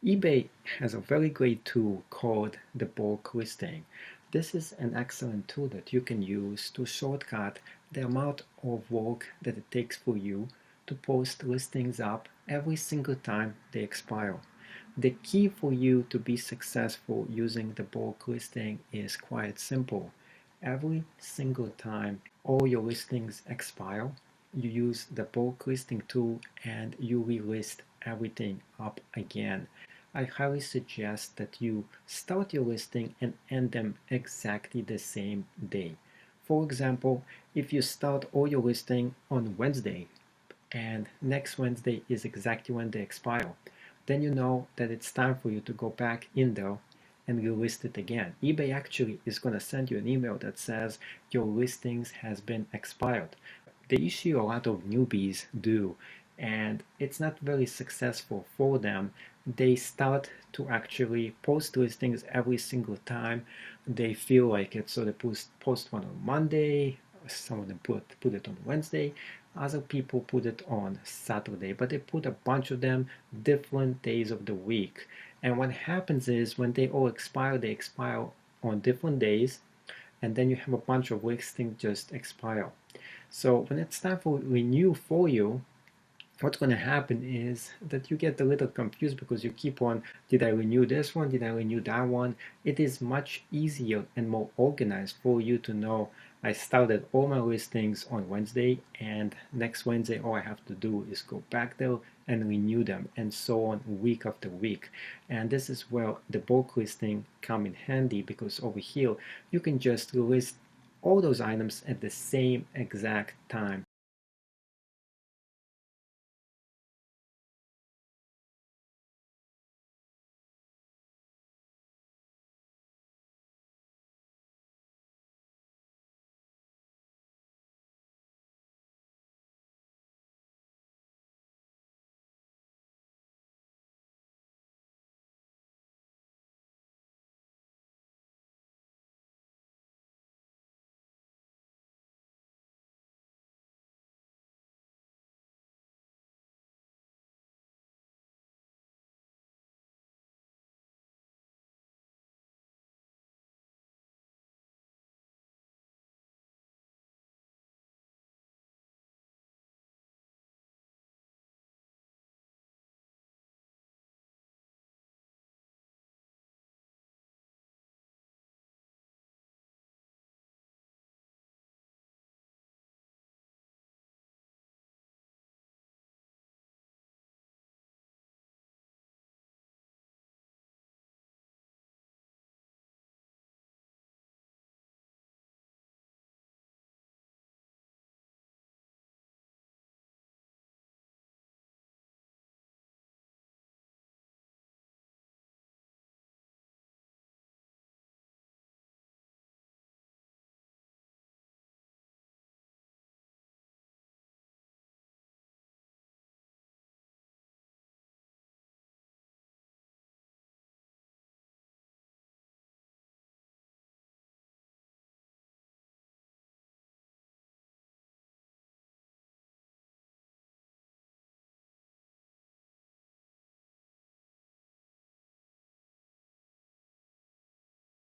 eBay has a very great tool called the bulk listing. This is an excellent tool that you can use to shortcut the amount of work that it takes for you to post listings up every single time they expire. The key for you to be successful using the bulk listing is quite simple. Every single time all your listings expire, you use the bulk listing tool and you relist everything up again. I highly suggest that you start your listing and end them exactly the same day. For example, if you start all your listing on Wednesday and next Wednesday is exactly when they expire, then you know that it's time for you to go back in there and relist it again. eBay actually is going to send you an email that says your listings has been expired. The issue a lot of newbies do, and it's not very successful for them. They start to actually post listings every single time they feel like it. So they post one on Monday, some of them put it on Wednesday, other people put it on Saturday, but they put a bunch of them different days of the week. And what happens is when they expire on different days, and then you have a bunch of listings just expire. So when it's time for renew for you, what's going to happen is that you get a little confused because you keep on, did I renew this one? Did I renew that one? It is much easier and more organized for you to know I started all my listings on Wednesday, and next Wednesday all I have to do is go back there and renew them, and so on week after week. And this is where the bulk listing come in handy, because over here you can just list all those items at the same exact time.